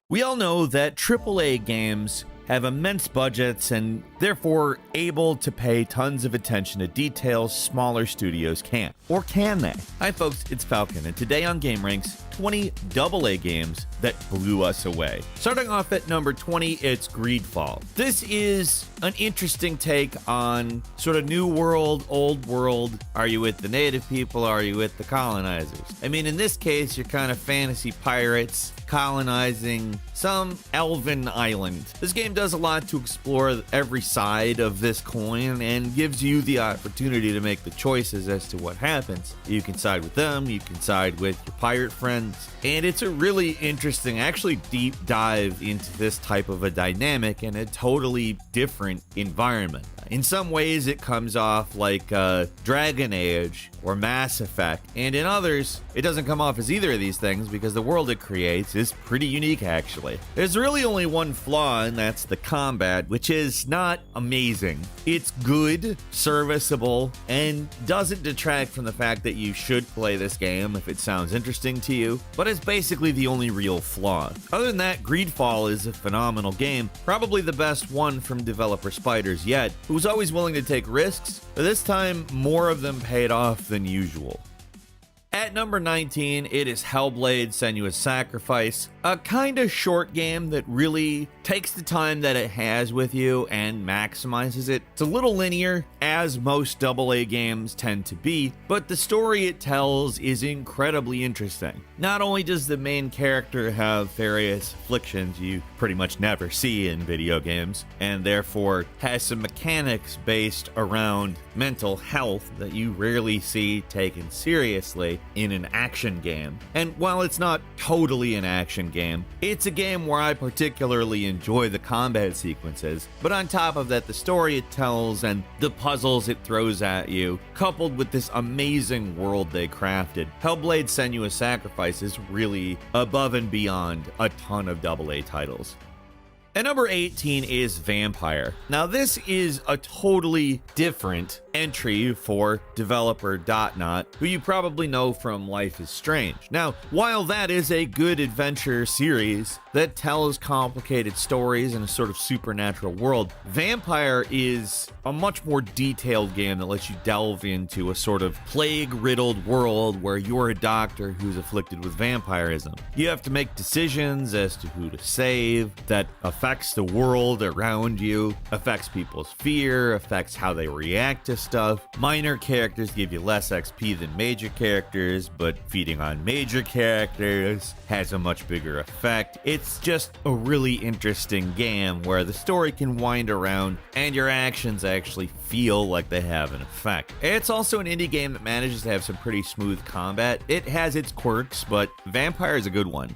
We all know that AAA games have immense budgets and therefore able to pay tons of attention to details smaller studios can't. Or can they? Hi folks, it's Falcon, and today on Game Ranks, 20 AA games that blew us away. Starting off at number 20, it's Greedfall. This is an interesting take on sort of new world, old world. Are you with the native people? Are you with the colonizers? I mean, in this case, you're kind of fantasy pirates colonizing some elven island. This game does a lot to explore every side of this coin and gives you the opportunity to make the choices as to what happens. You can side with them, you can side with your pirate friends, and it's a really interesting, actually deep dive into this type of a dynamic in a totally different environment. In some ways, it comes off like Dragon Age or Mass Effect, and in others, it doesn't come off as either of these things because the world it creates is pretty unique, actually. There's really only one flaw, and that's the combat, which is not amazing. It's good, serviceable, and doesn't detract from the fact that you should play this game if it sounds interesting to you, but it's basically the only real flaw. Other than that, Greedfall is a phenomenal game, probably the best one from developer Spiders yet, who's always willing to take risks, but this time more of them paid off than usual. At number 19, it is Hellblade: Senua's Sacrifice, a kind of short game that really takes the time that it has with you and maximizes it. It's a little linear, as most AA games tend to be, but the story it tells is incredibly interesting. Not only does the main character have various afflictions you pretty much never see in video games, and therefore has some mechanics based around mental health that you rarely see taken seriously in an action game. And while it's not totally an action game, it's a game where I particularly enjoy the combat sequences, but on top of that, the story it tells and the puzzles it throws at you, coupled with this amazing world they crafted. Hellblade: Senua's Sacrifice is really above and beyond a ton of AA titles. At number 18 is Vampire. Now this is a totally different entry for developer Dotnot, who you probably know from Life is Strange. Now, while that is a good adventure series that tells complicated stories in a sort of supernatural world, Vampire is a much more detailed game that lets you delve into a sort of plague-riddled world where you're a doctor who's afflicted with vampirism. You have to make decisions as to who to save that affects the world around you, affects people's fear, affects how they react to stuff. Minor characters give you less XP than major characters, but feeding on major characters has a much bigger effect. It's just a really interesting game where the story can wind around and your actions actually feel like they have an effect. It's also an indie game that manages to have some pretty smooth combat. It has its quirks, but Vampire is a good one.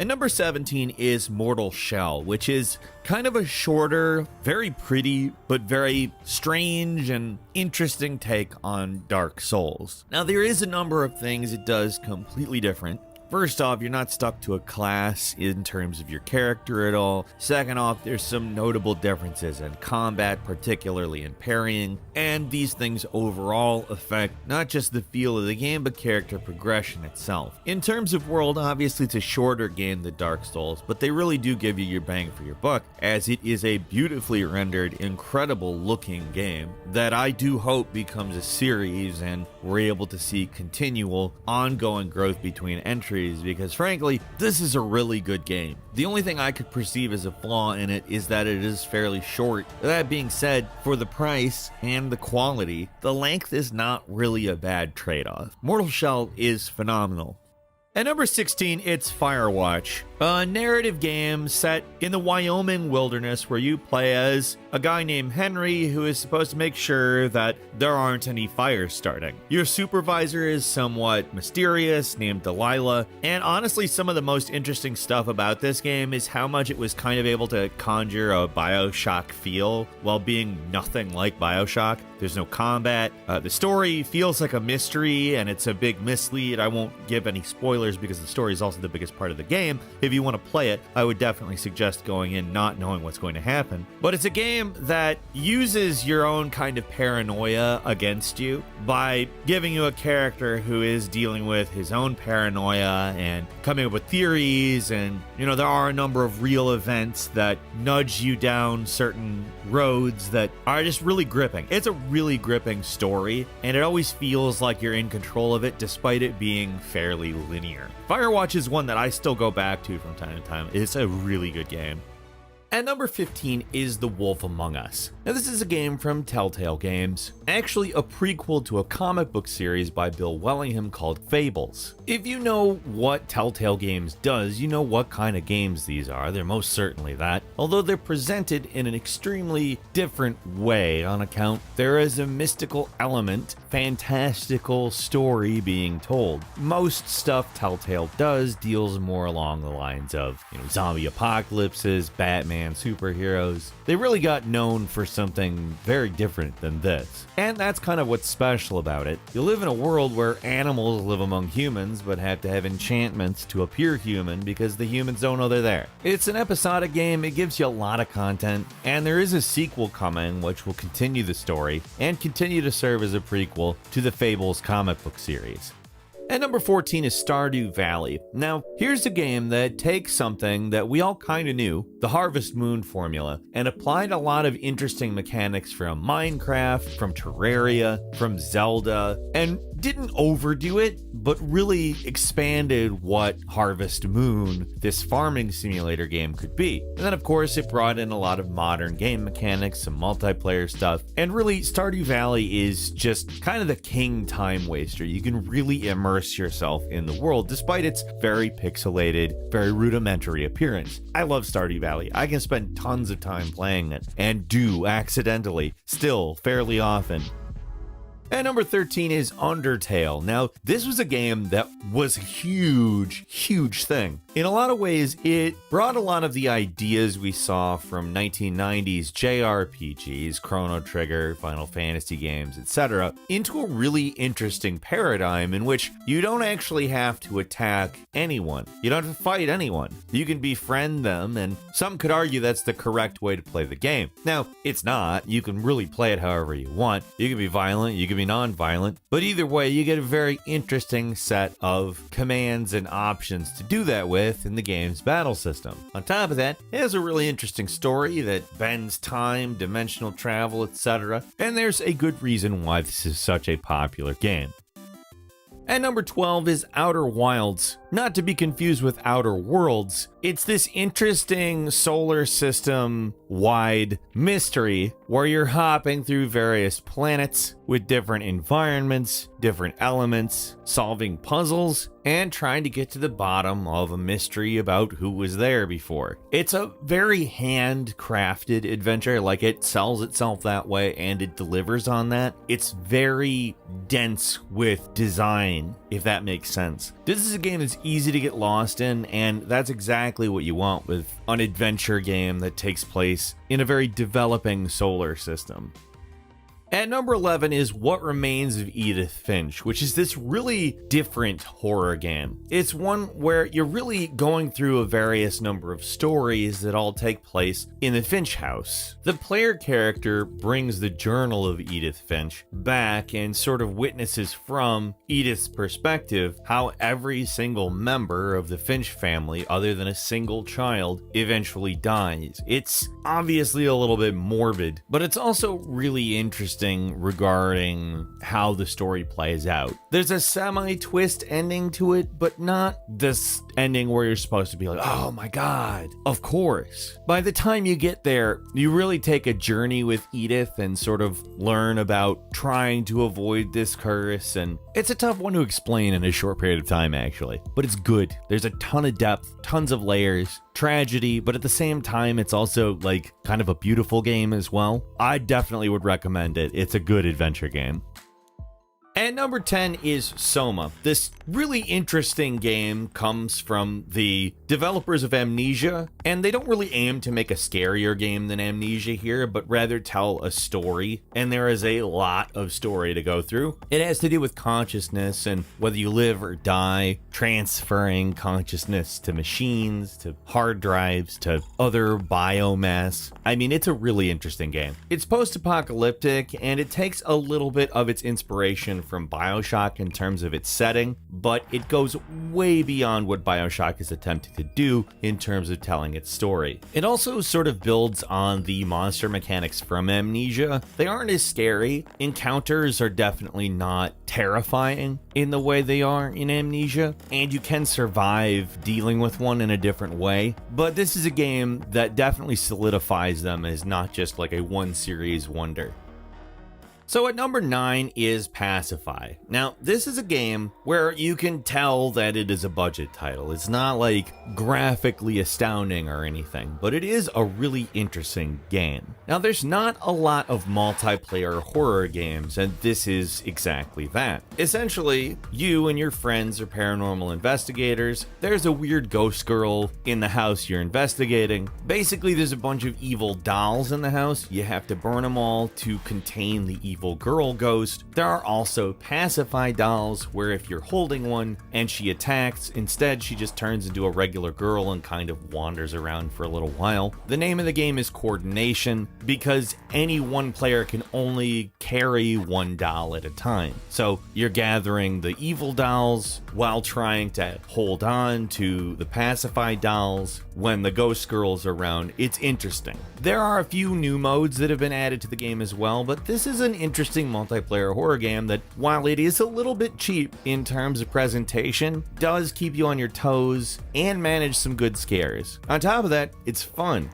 And number 17 is Mortal Shell, which is kind of a shorter, very pretty, but very strange and interesting take on Dark Souls. Now, there is a number of things it does completely different. First off, you're not stuck to a class in terms of your character at all. Second off, there's some notable differences in combat, particularly in parrying, and these things overall affect not just the feel of the game, but character progression itself. In terms of world, obviously it's a shorter game than Dark Souls, but they really do give you your bang for your buck, as it is a beautifully rendered, incredible looking game that I do hope becomes a series and we're able to see continual, ongoing growth between entries, because frankly, this is a really good game. The only thing I could perceive as a flaw in it is that it is fairly short. That being said, for the price and the quality, the length is not really a bad trade-off. Mortal Shell is phenomenal. At number 16, it's Firewatch, a narrative game set in the Wyoming wilderness where you play as a guy named Henry who is supposed to make sure that there aren't any fires starting. Your supervisor is somewhat mysterious, named Delilah, and honestly some of the most interesting stuff about this game is how much it was kind of able to conjure a BioShock feel while being nothing like BioShock. There's no combat. The story feels like a mystery and it's a big mislead. I won't give any spoilers because the story is also the biggest part of the game. It if you want to play it, I would definitely suggest going in not knowing what's going to happen. But it's a game that uses your own kind of paranoia against you by giving you a character who is dealing with his own paranoia and coming up with theories. And, there are a number of real events that nudge you down certain roads that are just really gripping. It's a really gripping story, and it always feels like you're in control of it despite it being fairly linear. Firewatch is one that I still go back to from time to time. It's a really good game. At number 15 is The Wolf Among Us. Now, this is a game from AAA Games, actually a prequel to a comic book series by Bill Wellingham called Fables. If you know what AAA Games does, you know what kind of games these are. They're most certainly that, although they're presented in an extremely different way on account there is a mystical element, fantastical story being told. Most stuff Telltale does deals more along the lines of, zombie apocalypses, Batman, superheroes. They really got known for something very different than this. And that's kind of what's special about it. You live in a world where animals live among humans, but have to have enchantments to appear human because the humans don't know they're there. It's an episodic game, it gives you a lot of content, and there is a sequel coming which will continue the story and continue to serve as a prequel to the Fables comic book series. At number 14 is Stardew Valley. Now, here's a game that takes something that we all kind of knew, the Harvest Moon formula, and applied a lot of interesting mechanics from Minecraft, from Terraria, from Zelda, and didn't overdo it, but really expanded what Harvest Moon, this farming simulator game, could be. And then, of course, it brought in a lot of modern game mechanics, some multiplayer stuff, and really, Stardew Valley is just kind of the king time waster. You can really immerse yourself in the world, despite its very pixelated, very rudimentary appearance. I love Stardew Valley. I can spend tons of time playing it, and do accidentally, still fairly often. At number 13 is Undertale. Now, this was a game that was a huge thing. In a lot of ways, it brought a lot of the ideas we saw from 1990s JRPGs, Chrono Trigger, Final Fantasy games, etc., into a really interesting paradigm in which you don't actually have to attack anyone. You don't have to fight anyone. You can befriend them, and some could argue that's the correct way to play the game. Now, it's not. You can really play it however you want. You can be violent, you can be non-violent, but either way, you get a very interesting set of commands and options to do that with in the game's battle system. On top of that, it has a really interesting story that bends time, dimensional travel, etc., and there's a good reason why this is such a popular game. At number 12 is Outer Wilds, not to be confused with Outer Worlds. It's this interesting solar system wide mystery where you're hopping through various planets with different environments, different elements, solving puzzles, and trying to get to the bottom of a mystery about who was there before. It's a very handcrafted adventure, like it sells itself that way and it delivers on that. It's very dense with design, if that makes sense. This is a game that's easy to get lost in, and that's exactly what you want with an adventure game that takes place in a very developing solar system. At number 11 is What Remains of Edith Finch, which is this really different horror game. It's one where you're really going through a various number of stories that all take place in the Finch house. The player character brings the journal of Edith Finch back and sort of witnesses from Edith's perspective how every single member of the Finch family, other than a single child, eventually dies. It's obviously a little bit morbid, but it's also really interesting regarding how the story plays out. There's a semi-twist ending to it, but not this ending where you're supposed to be like, oh my god, of course. By the time you get there, you really take a journey with Edith and sort of learn about trying to avoid this curse, and it's a tough one to explain in a short period of time actually, but it's good. There's a ton of depth, tons of layers, tragedy, but at the same time it's also like kind of a beautiful game as well. I definitely would recommend it. It's a good adventure game. And number 10 is Soma. This really interesting game comes from the developers of Amnesia, and they don't really aim to make a scarier game than Amnesia here, but rather tell a story, and there is a lot of story to go through. It has to do with consciousness and whether you live or die, transferring consciousness to machines, to hard drives, to other biomass. I mean, it's a really interesting game. It's post-apocalyptic, and it takes a little bit of its inspiration from BioShock in terms of its setting, but it goes way beyond what BioShock is attempting to do in terms of telling its story. It also sort of builds on the monster mechanics from Amnesia. They aren't as scary. Encounters are definitely not terrifying in the way they are in Amnesia, and you can survive dealing with one in a different way, but this is a game that definitely solidifies them as not just like a one series wonder. So at number 9 is Pacify. Now, this is a game where you can tell that it is a budget title. It's not like graphically astounding or anything, but it is a really interesting game. Now, there's not a lot of multiplayer horror games, and this is exactly that. Essentially, you and your friends are paranormal investigators. There's a weird ghost girl in the house you're investigating. Basically, there's a bunch of evil dolls in the house. You have to burn them all to contain the evil girl ghost. There are also Pacify dolls where if you're holding one and she attacks, instead she just turns into a regular girl and kind of wanders around for a little while. The name of the game is Coordination because any one player can only carry one doll at a time. So you're gathering the evil dolls while trying to hold on to the Pacify dolls when the ghost girl's around. It's interesting. There are a few new modes that have been added to the game as well, but this is an interesting multiplayer horror game that, while it is a little bit cheap in terms of presentation, does keep you on your toes and manage some good scares. On top of that, it's fun.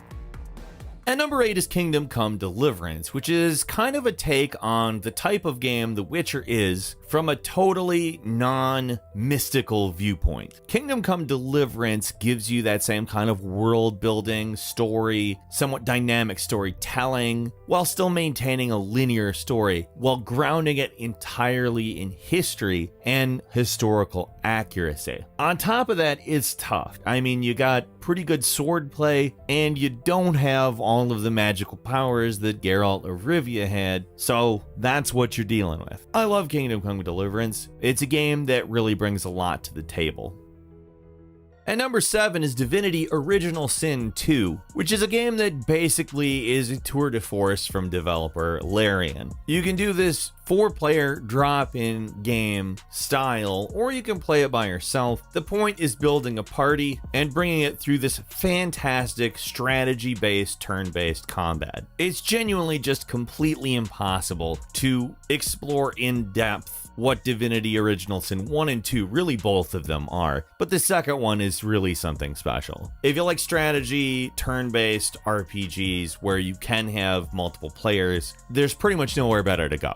At number 8 is Kingdom Come Deliverance, which is kind of a take on the type of game The Witcher is from a totally non-mystical viewpoint. Kingdom Come Deliverance gives you that same kind of world building, story, somewhat dynamic storytelling, while still maintaining a linear story, while grounding it entirely in history and historical accuracy. On top of that, it's tough. I mean, you got pretty good swordplay, and you don't have all of the magical powers that Geralt of Rivia had, so that's what you're dealing with. I love Kingdom Come Deliverance. It's a game that really brings a lot to the table. At number 7 is Divinity Original Sin 2, which is a game that basically is a tour de force from developer Larian. You can do this 4-player drop-in game style, or you can play it by yourself. The point is building a party and bringing it through this fantastic strategy-based, turn-based combat. It's genuinely just completely impossible to explore in depth what Divinity Original Sin 1 and 2, really both of them are, but the second one is really something special. If you like strategy, turn-based RPGs where you can have multiple players, there's pretty much nowhere better to go.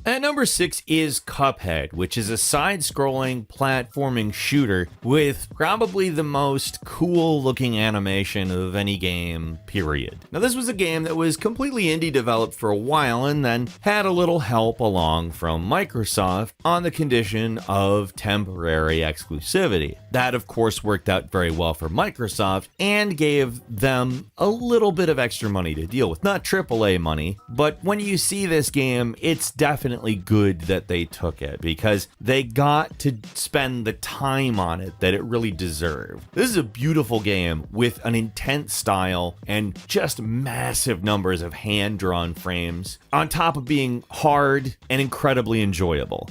At number 6 is Cuphead, which is a side-scrolling platforming shooter with probably the most cool-looking animation of any game, period. Now, this was a game that was completely indie developed for a while and then had a little help along from Microsoft on the condition of temporary exclusivity. That, of course, worked out very well for Microsoft and gave them a little bit of extra money to deal with. Not AAA money, but when you see this game, it's definitely good that they took it because they got to spend the time on it that it really deserved. This is a beautiful game with an intense style and just massive numbers of hand-drawn frames, on top of being hard and incredibly enjoyable.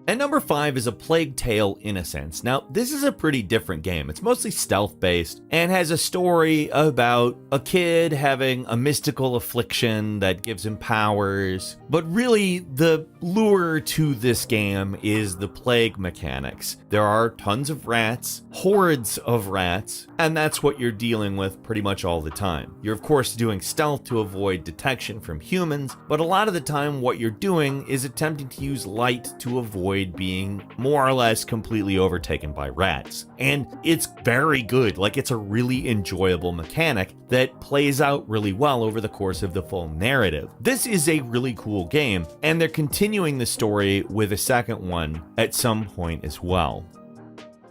And number 5 is A Plague Tale: Innocence. Now, this is a pretty different game. It's mostly stealth-based and has a story about a kid having a mystical affliction that gives him powers. But really, the lure to this game is the plague mechanics. There are tons of rats, hordes of rats, and that's what you're dealing with pretty much all the time. You're, of course, doing stealth to avoid detection from humans, but a lot of the time what you're doing is attempting to use light to avoid avoid being more or less completely overtaken by rats. And it's very good. Like, it's a really enjoyable mechanic that plays out really well over the course of the full narrative. This is a really cool game, and they're continuing the story with a second one at some point as well.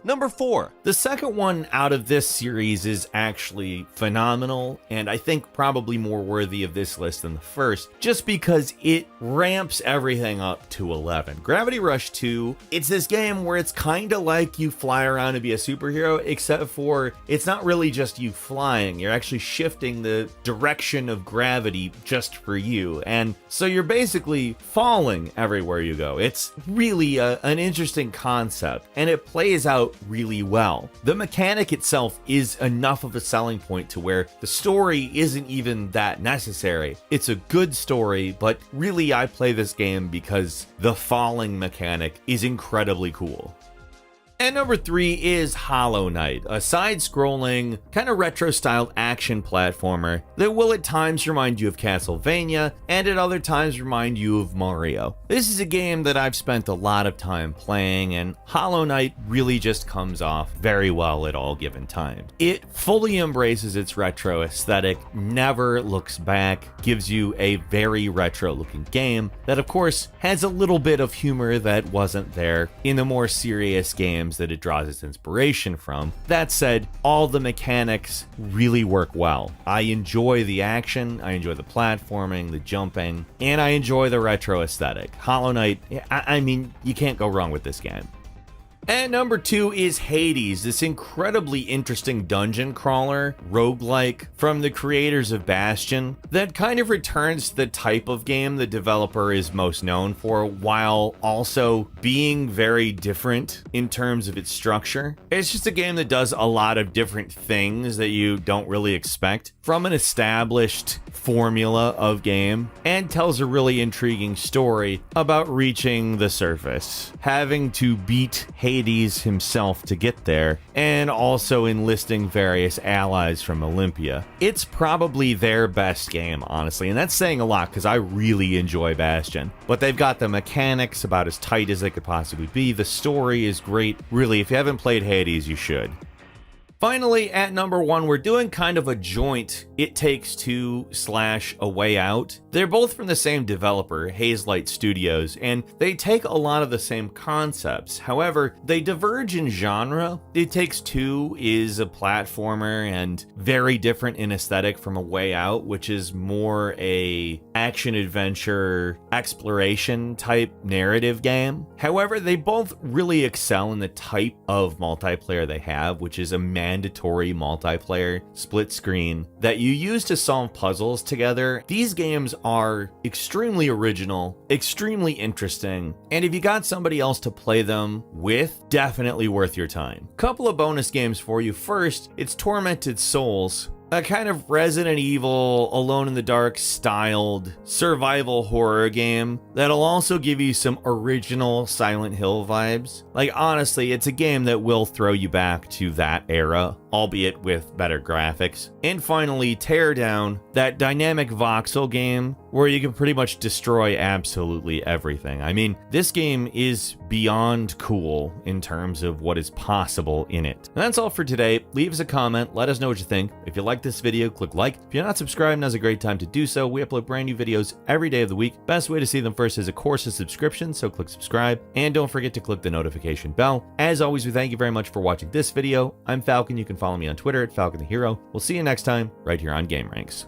Number 4. The second one out of this series is actually phenomenal, and I think probably more worthy of this list than the first, just because it ramps everything up to 11. Gravity Rush 2, it's this game where it's kind of like you fly around and be a superhero, except for it's not really just you flying, you're actually shifting the direction of gravity just for you, and so you're basically falling everywhere you go. It's really an interesting concept, and it plays out really well. The mechanic itself is enough of a selling point to where the story isn't even that necessary. It's a good story, but really I play this game because the falling mechanic is incredibly cool. And number 3 is Hollow Knight, a side-scrolling, kind of retro-styled action platformer that will at times remind you of Castlevania, and at other times remind you of Mario. This is a game that I've spent a lot of time playing, and Hollow Knight really just comes off very well at all given times. It fully embraces its retro aesthetic, never looks back, gives you a very retro-looking game that, of course, has a little bit of humor that wasn't there in the more serious games that it draws its inspiration from. That said, all the mechanics really work well. I enjoy the action, I enjoy the platforming, the jumping, and I enjoy the retro aesthetic. Hollow Knight, I mean, you can't go wrong with this game. And number 2 is Hades, this incredibly interesting dungeon crawler, roguelike, from the creators of Bastion, that kind of returns to the type of game the developer is most known for, while also being very different in terms of its structure. It's just a game that does a lot of different things that you don't really expect from an established formula of game, and tells a really intriguing story about reaching the surface, having to beat Hades himself to get there, and also enlisting various allies from Olympia. It's probably their best game, honestly, and that's saying a lot because I really enjoy Bastion. But they've got the mechanics about as tight as they could possibly be. The story is great. Really, if you haven't played Hades, you should. Finally, at number 1, we're doing kind of a joint It Takes Two / A Way Out. They're both from the same developer, Hazelight Studios, and they take a lot of the same concepts. However, they diverge in genre. It Takes Two is a platformer and very different in aesthetic from A Way Out, which is more a action-adventure exploration type narrative game. However, they both really excel in the type of multiplayer they have, which is a mandatory multiplayer split screen that you use to solve puzzles together. These games are extremely original, extremely interesting, and if you got somebody else to play them with, definitely worth your time. Couple of bonus games for you. First, it's Tormented Souls, a kind of Resident Evil, Alone in the Dark styled survival horror game that'll also give you some original Silent Hill vibes. Like, honestly, it's a game that will throw you back to that era, albeit with better graphics. And finally, Teardown, that dynamic voxel game where you can pretty much destroy absolutely everything. I mean, this game is beyond cool in terms of what is possible in it. And that's all for today. Leave us a comment, let us know what you think. If you like this video, click like. If you're not subscribed, now's a great time to do so. We upload brand new videos every day of the week. Best way to see them first is, of course, a subscription, so click subscribe. And don't forget to click the notification bell. As always, we thank you very much for watching this video. I'm Falcon. You can follow me on Twitter at Falcon the Hero. We'll see you next time, right here on Game Ranks.